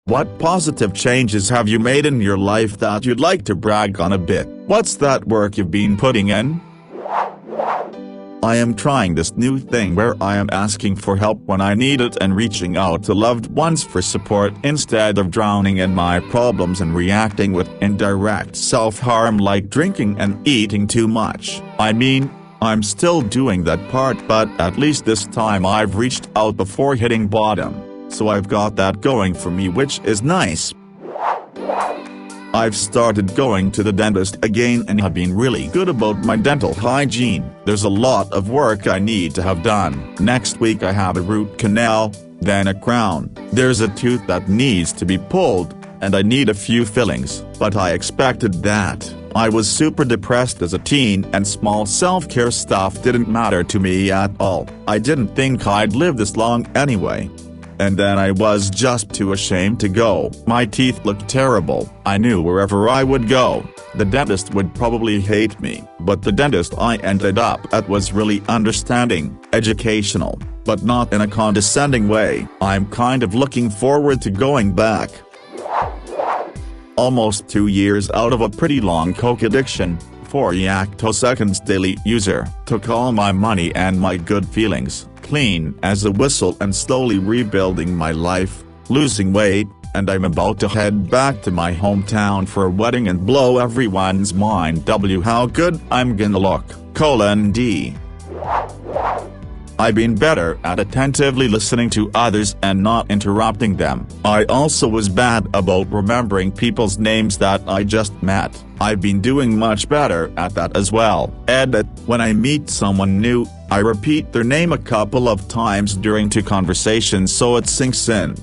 What positive changes have you made in your life that you'd like to brag on a bit? What's that work you've been putting in? I am trying this new thing where I am asking for help when I need it and reaching out to loved ones for support instead of drowning in my problems and reacting with indirect self-harm like drinking and eating too much. I mean, I'm still doing that part, but at least this time I've reached out before hitting bottom. So I've got that going for me, which is nice. I've started going to the dentist again and have been really good about my dental hygiene. There's a lot of work I need to have done. Next week I have a root canal, then a crown. There's a tooth that needs to be pulled, and I need a few fillings. But I expected that. I was super depressed as a teen and small self-care stuff didn't matter to me at all. I didn't think I'd live this long anyway. And then I was just too ashamed to go. My teeth looked terrible. I knew wherever I would go, the dentist would probably hate me. But the dentist I ended up at was really understanding, educational, but not in a condescending way. I'm kind of looking forward to going back. Almost 2 years out of a pretty long coke addiction, 4 yak-to-seconds daily user, took all my money and my good feelings, clean as a whistle, and slowly rebuilding my life, losing weight, and I'm about to head back to my hometown for a wedding and blow everyone's mind. How good I'm gonna look, D. I've been better at attentively listening to others and not interrupting them. I also was bad about remembering people's names that I just met. I've been doing much better at that as well. When I meet someone new, I repeat their name a couple of times during two conversations so it sinks in.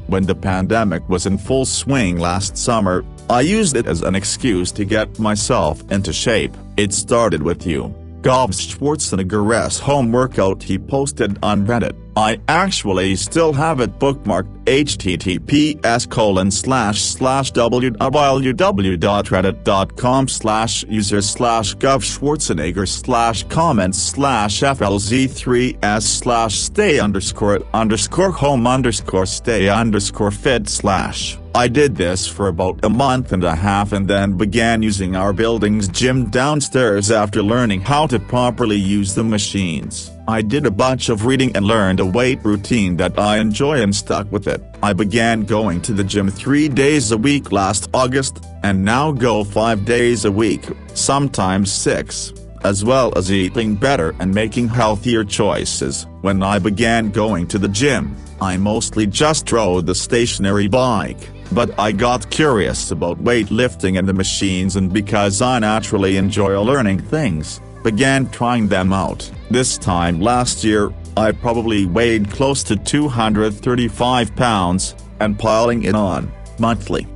When the pandemic was in full swing last summer, I used it as an excuse to get myself into shape. It started with you. Schwarzenegger's home workout he posted on Reddit. I actually still have it bookmarked. https://www.reddit.com/user/govschwarzenegger/comments/flz3s/stay_home_stay_fit/. I did this for about a month and a half and then began using our building's gym downstairs after learning how to properly use the machines. I did a bunch of reading and learned a weight routine that I enjoy and stuck with it. I began going to the gym 3 days a week last August, and now go 5 days a week, sometimes 6, as well as eating better and making healthier choices. When I began going to the gym, I mostly just rode the stationary bike, but I got curious about weightlifting and the machines, and because I naturally enjoy learning things, began trying them out. This time last year, I probably weighed close to 235 pounds, and piling it on, monthly.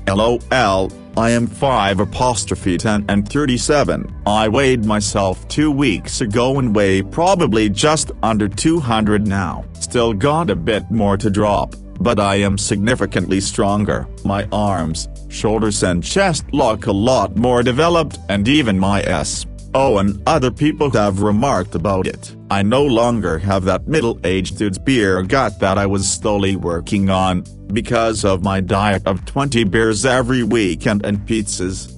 LOL, I am 5'10" and 37. I weighed myself 2 weeks ago and weigh probably just under 200 now. Still got a bit more to drop, but I am significantly stronger. My arms, shoulders and chest look a lot more developed, and even my and other people have remarked about it. I no longer have that middle-aged dude's beer gut that I was slowly working on, because of my diet of 20 beers every weekend and pizzas.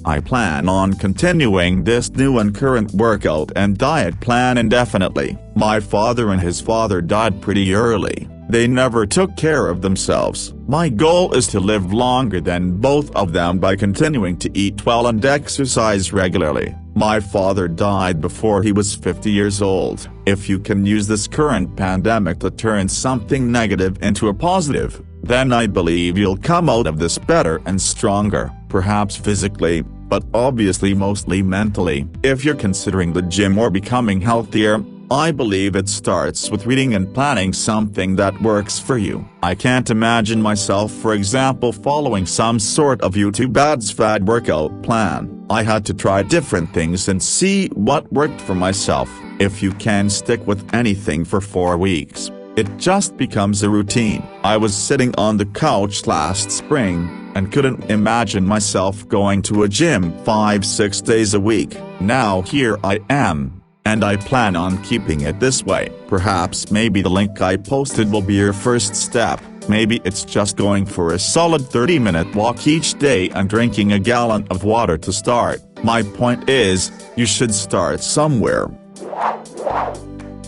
I plan on continuing this new and current workout and diet plan indefinitely. My father and his father died pretty early. They never took care of themselves. My goal is to live longer than both of them by continuing to eat well and exercise regularly. My father died before he was 50 years old. If you can use this current pandemic to turn something negative into a positive, then I believe you'll come out of this better and stronger, perhaps physically, but obviously mostly mentally. If you're considering the gym or becoming healthier, I believe it starts with reading and planning something that works for you. I can't imagine myself, for example, following some sort of YouTube ads fad workout plan. I had to try different things and see what worked for myself. If you can stick with anything for 4 weeks, it just becomes a routine. I was sitting on the couch last spring, and couldn't imagine myself going to a gym 5-6 days a week. Now here I am. and I plan on keeping it this way. Perhaps maybe the link I posted will be your first step. Maybe it's just going for a solid 30-minute walk each day and drinking a gallon of water to start. My point is, you should start somewhere.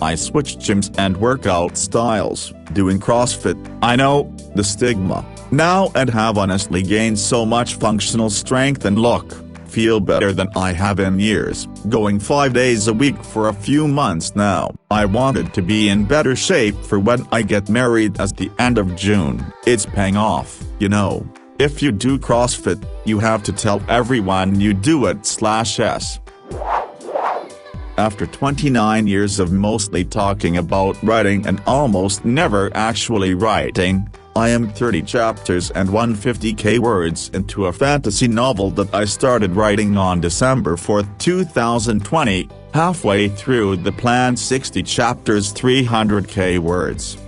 I switched gyms and workout styles, doing CrossFit. I know, the stigma. Now and have honestly gained so much functional strength and feel better than I have in years, going 5 days a week for a few months now. I wanted to be in better shape for when I get married at the end of June. It's paying off, you know. If you do CrossFit, you have to tell everyone you do it/s. After 29 years of mostly talking about writing and almost never actually writing, I am 30 chapters and 150k words into a fantasy novel that I started writing on December 4, 2020, halfway through the planned 60 chapters 300k words.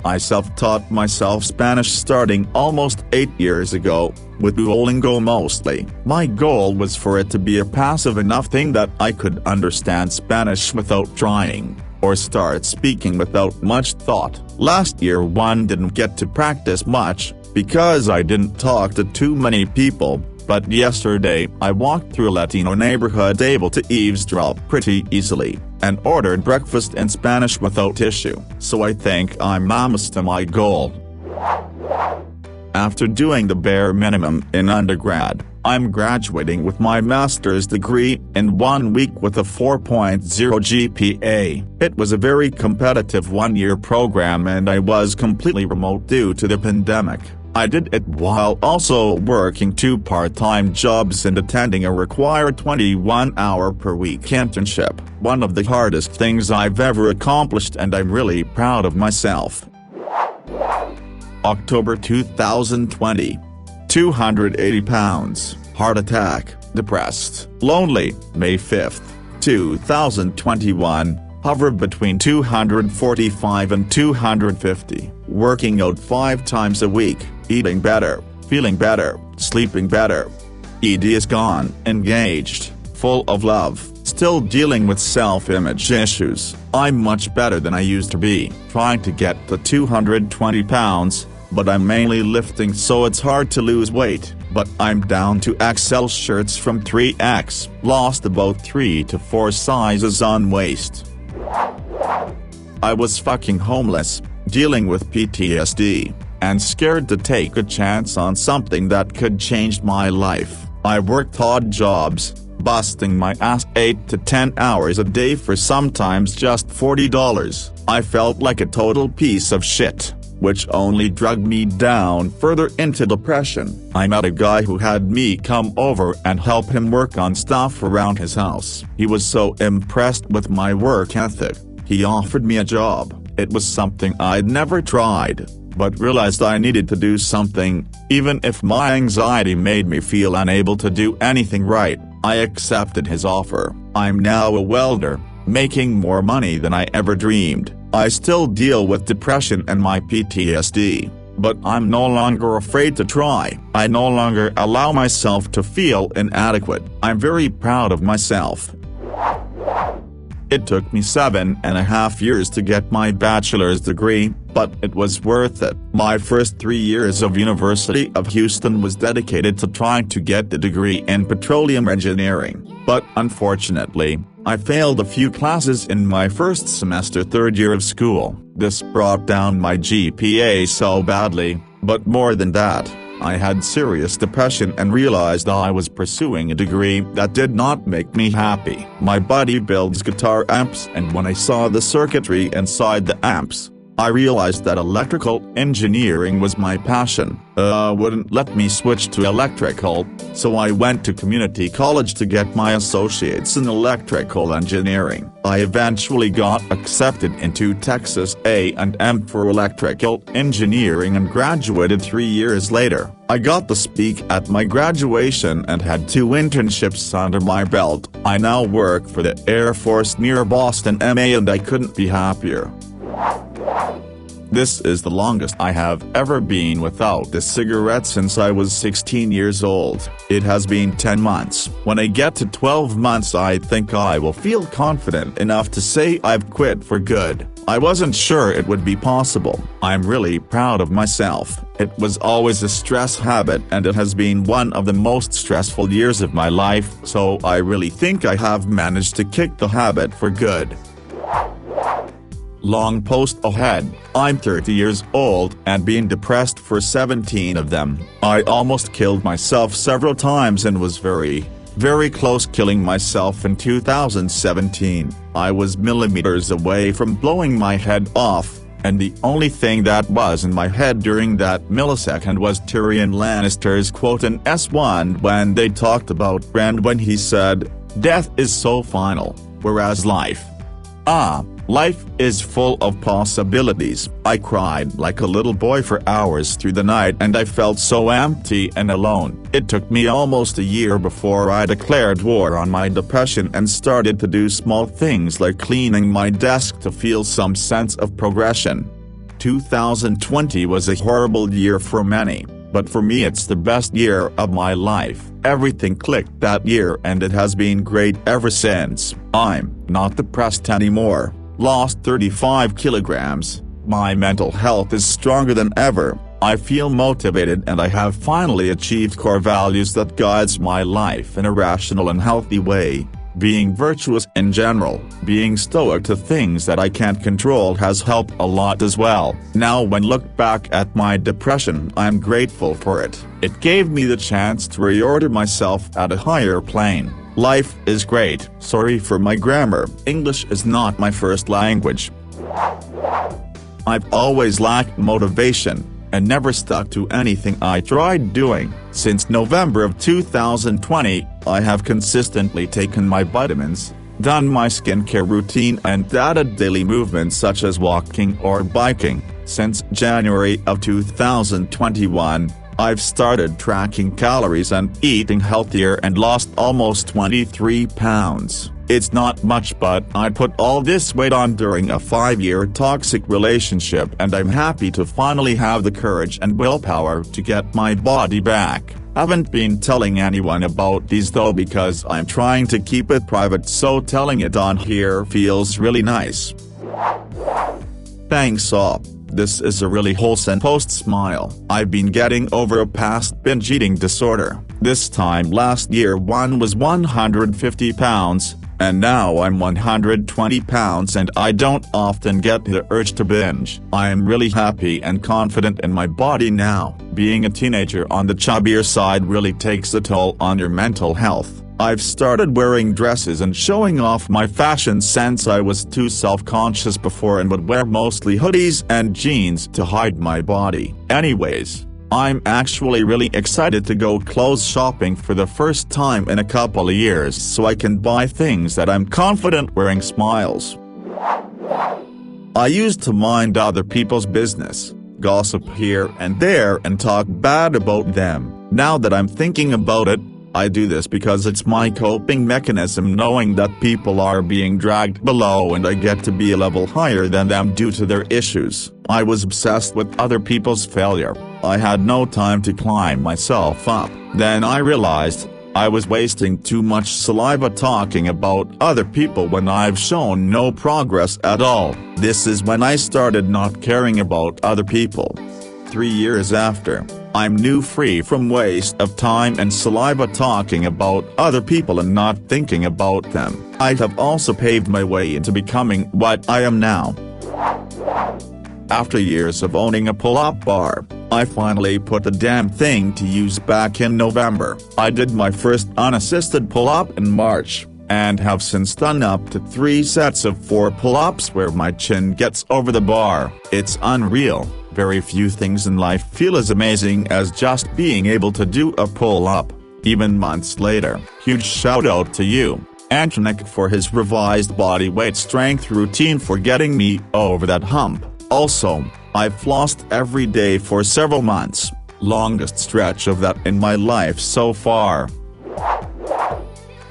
I self-taught myself Spanish starting almost 8 years ago, with Duolingo mostly. My goal was for it to be a passive enough thing that I could understand Spanish without trying, or start speaking without much thought. Last year one didn't get to practice much, because I didn't talk to too many people, but yesterday I walked through a Latino neighborhood able to eavesdrop pretty easily, and ordered breakfast in Spanish without issue. So I think I'm almost to my goal. After doing the bare minimum in undergrad, I'm graduating with my master's degree in 1 week with a 4.0 GPA. It was a very competitive one-year program and I was completely remote due to the pandemic. I did it while also working 2 part-time jobs and attending a required 21-hour-per-week internship. One of the hardest things I've ever accomplished and I'm really proud of myself. October 2020. 280 pounds, heart attack, depressed, lonely. May 5th, 2021, hovered between 245 and 250, working out 5 times a week, eating better, feeling better, sleeping better. ED is gone, engaged, full of love, still dealing with self-image issues. I'm much better than I used to be, trying to get to 220 pounds. But I'm mainly lifting so it's hard to lose weight, but I'm down to XL shirts from 3X, lost about 3 to 4 sizes on waist. I was fucking homeless, dealing with PTSD, and scared to take a chance on something that could change my life. I worked odd jobs, busting my ass 8 to 10 hours a day for sometimes just $40. I felt like a total piece of shit, which only dragged me down further into depression. I met a guy who had me come over and help him work on stuff around his house. He was so impressed with my work ethic, he offered me a job. It was something I'd never tried, but realized I needed to do something, even if my anxiety made me feel unable to do anything right. I accepted his offer. I'm now a welder, making more money than I ever dreamed. I still deal with depression and my PTSD, but I'm no longer afraid to try. I no longer allow myself to feel inadequate. I'm very proud of myself. It took me 7.5 years to get my bachelor's degree, but it was worth it. My first 3 years of University of Houston was dedicated to trying to get the degree in petroleum engineering, but unfortunately, I failed a few classes in my first semester 3rd year of school. This brought down my GPA so badly, but more than that, I had serious depression and realized I was pursuing a degree that did not make me happy. My buddy builds guitar amps and when I saw the circuitry inside the amps, I realized that electrical engineering was my passion. Wouldn't let me switch to electrical, so I went to community college to get my associates in electrical engineering. I eventually got accepted into Texas A&M for electrical engineering and graduated 3 years later. I got to speak at my graduation and had 2 internships under my belt. I now work for the Air Force near Boston, MA, and I couldn't be happier. This is the longest I have ever been without a cigarette since I was 16 years old. It has been 10 months. When I get to 12 months I think I will feel confident enough to say I've quit for good. I wasn't sure it would be possible. I'm really proud of myself. It was always a stress habit and it has been one of the most stressful years of my life, so I really think I have managed to kick the habit for good. Long post ahead. I'm 30 years old and been depressed for 17 of them. I almost killed myself several times and was very close killing myself in 2017. I was millimeters away from blowing my head off, and the only thing that was in my head during that millisecond was Tyrion Lannister's quote in S1 when they talked about Bran when he said, "Death is so final, whereas life is full of possibilities." I cried like a little boy for hours through the night and I felt so empty and alone. It took me almost a year before I declared war on my depression and started to do small things like cleaning my desk to feel some sense of progression. 2020 was a horrible year for many, but for me it's the best year of my life. Everything clicked that year and it has been great ever since. I'm not depressed anymore. Lost 35 kilograms. My mental health is stronger than ever. I feel motivated and I have finally achieved core values that guides my life in a rational and healthy way. Being virtuous in general, being stoic to things that I can't control has helped a lot as well. Now when look back at my depression I'm grateful for it. It gave me the chance to reorder myself at a higher plane. Life is great. Sorry for my grammar, English is not my first language. I've always lacked motivation, and never stuck to anything I tried doing. Since November of 2020, I have consistently taken my vitamins, done my skincare routine and added daily movements such as walking or biking. Since January of 2021, I've started tracking calories and eating healthier and lost almost 23 pounds. It's not much, but I put all this weight on during a 5-year toxic relationship and I'm happy to finally have the courage and willpower to get my body back. Haven't been telling anyone about these though because I'm trying to keep it private, so telling it on here feels really nice. Thanks all. This is a really wholesome post, smile. I've been getting over a past binge eating disorder. This time last year one was 150 pounds, and now I'm 120 pounds and I don't often get the urge to binge. I am really happy and confident in my body now. Being a teenager on the chubbier side really takes a toll on your mental health. I've started wearing dresses and showing off my fashion sense. I was too self-conscious before and would wear mostly hoodies and jeans to hide my body. Anyways, I'm actually really excited to go clothes shopping for the first time in a couple of years so I can buy things that I'm confident wearing. Smiles. I used to mind other people's business, gossip here and there and talk bad about them. Now that I'm thinking about it, I do this because it's my coping mechanism, knowing that people are being dragged below and I get to be a level higher than them due to their issues. I was obsessed with other people's failure. I had no time to climb myself up. Then I realized I was wasting too much saliva talking about other people when I've shown no progress at all. This is when I started not caring about other people. 3 years after, I'm free from waste of time and saliva talking about other people and not thinking about them. I have also paved my way into becoming what I am now. After years of owning a pull-up bar, I finally put the damn thing to use back in November. I did my first unassisted pull-up in March, and have since done up to 3 sets of 4 pull-ups where my chin gets over the bar. It's unreal. Very few things in life feel as amazing as just being able to do a pull-up, even months later. Huge shout out to you, Antonik, for his revised body weight strength routine for getting me over that hump. Also, I've flossed every day for several months, longest stretch of that in my life so far.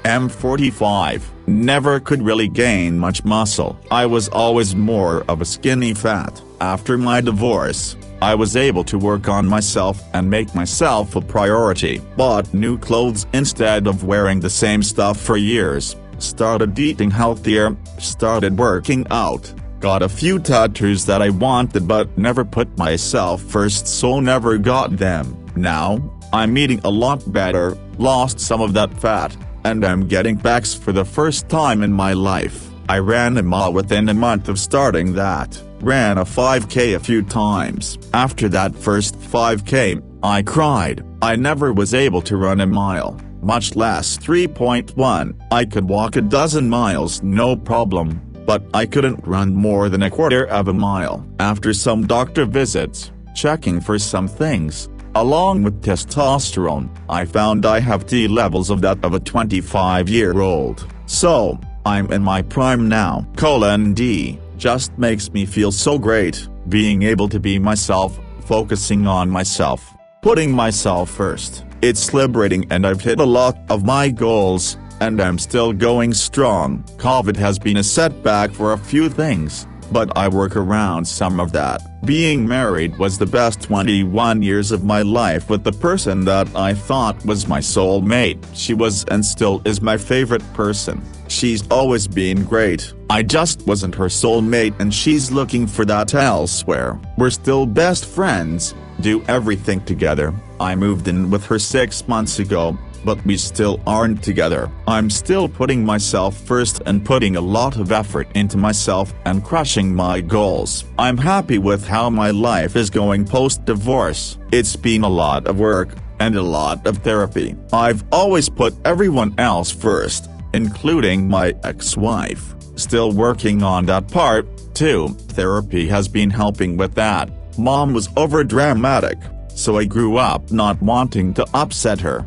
M45 never could really gain much muscle. I was always more of a skinny fat. After my divorce, I was able to work on myself and make myself a priority. Bought new clothes instead of wearing the same stuff for years, started eating healthier, started working out, got a few tattoos that I wanted but never put myself first, so never got them. Now, I'm eating a lot better, lost some of that fat, and I'm getting pecs for the first time in my life. I ran a mile within a month of starting that, ran a 5K a few times. After that first 5K, I cried. I never was able to run a mile, much less 3.1. I could walk a dozen miles no problem, but I couldn't run more than a quarter of a mile. After some doctor visits, checking for some things, along with testosterone, I found I have T levels of that of a 25-year-old. So, I'm in my prime now. D just makes me feel so great, being able to be myself, focusing on myself, putting myself first. It's liberating and I've hit a lot of my goals, and I'm still going strong. COVID has been a setback for a few things, but I work around some of that. Being married was the best 21 years of my life with the person that I thought was my soulmate. She was and still is my favorite person. She's always been great. I just wasn't her soulmate and she's looking for that elsewhere. We're still best friends, do everything together. I moved in with her 6 months ago, but we still aren't together. I'm still putting myself first and putting a lot of effort into myself and crushing my goals. I'm happy with how my life is going post-divorce. It's been a lot of work, and a lot of therapy. I've always put everyone else first, including my ex-wife. Still working on that part, too. Therapy has been helping with that. Mom was over-dramatic, so I grew up not wanting to upset her.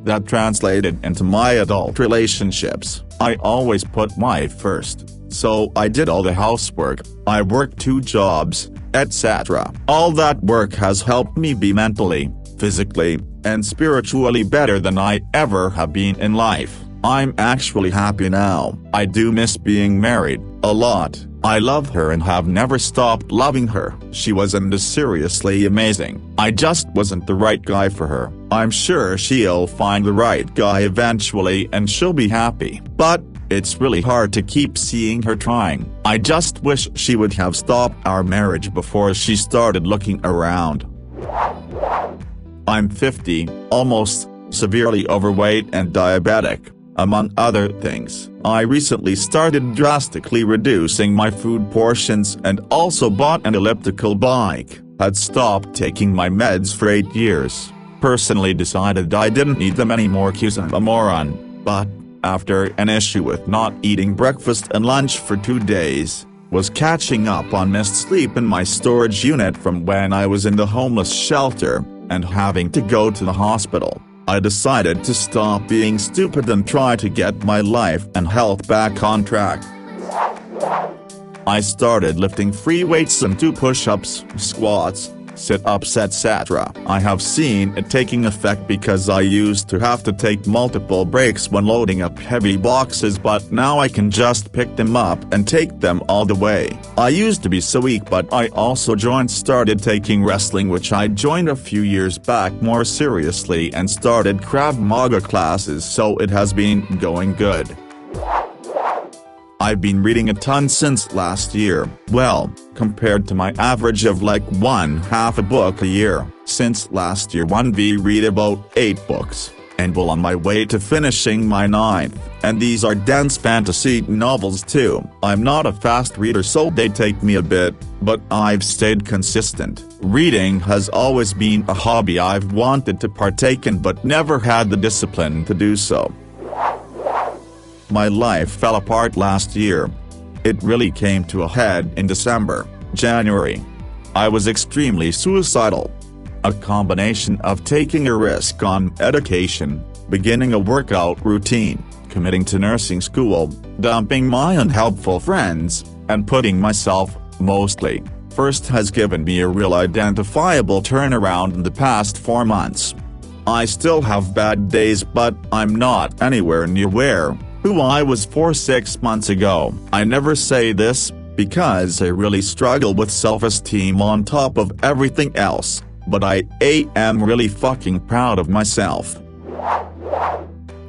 That translated into my adult relationships. I always put my first, so I did all the housework, I worked 2 jobs, etc. All that work has helped me be mentally, physically, and spiritually better than I ever have been in life. I'm actually happy now. I do miss being married, a lot. I love her and have never stopped loving her. She was and is seriously amazing. I just wasn't the right guy for her. I'm sure she'll find the right guy eventually and she'll be happy. But, it's really hard to keep seeing her trying. I just wish she would have stopped our marriage before she started looking around. I'm 50, almost, severely overweight and diabetic, among other things. I recently started drastically reducing my food portions and also bought an elliptical bike. Had stopped taking my meds for 8 years. Personally decided I didn't need them anymore 'cause I'm a moron. But, after an issue with not eating breakfast and lunch for 2 days, was catching up on missed sleep in my storage unit from when I was in the homeless shelter, and having to go to the hospital, I decided to stop being stupid and try to get my life and health back on track. I started lifting free weights and 2 push-ups, squats, sit-ups etc. I have seen it taking effect because I used to have to take multiple breaks when loading up heavy boxes, but now I can just pick them up and take them all the way. I used to be so weak, but I also started taking wrestling, which I joined a few years back more seriously, and started Krav Maga classes, so it has been going good. I've been reading a ton since last year. Well, compared to my average of like 1/2 a book a year, since last year I read about 8 books, and well on my way to finishing my 9th, and these are dense fantasy novels too. I'm not a fast reader, so they take me a bit, but I've stayed consistent. Reading has always been a hobby I've wanted to partake in but never had the discipline to do so. My life fell apart last year. It really came to a head in January. I was extremely suicidal. A combination of taking a risk on education, beginning a workout routine, committing to nursing school, dumping my unhelpful friends, and putting myself, mostly, first has given me a real identifiable turnaround in the past 4 months. I still have bad days, but I'm not anywhere near where who I was 6 months ago. I never say this, because I really struggle with self-esteem on top of everything else, but I am really fucking proud of myself.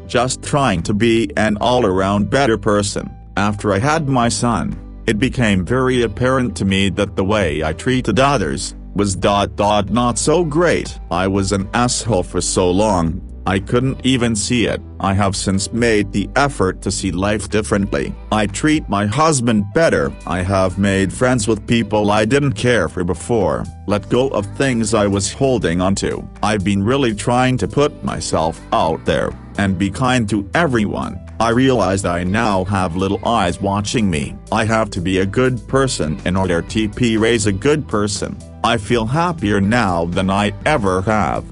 Just trying to be an all-around better person. After I had my son, it became very apparent to me that the way I treated others was not so great. I was an asshole for so long, I couldn't even see it. I have since made the effort to see life differently. I treat my husband better. I have made friends with people I didn't care for before, let go of things I was holding onto. I've been really trying to put myself out there, and be kind to everyone. I realized I now have little eyes watching me. I have to be a good person in order to raise a good person. I feel happier now than I ever have.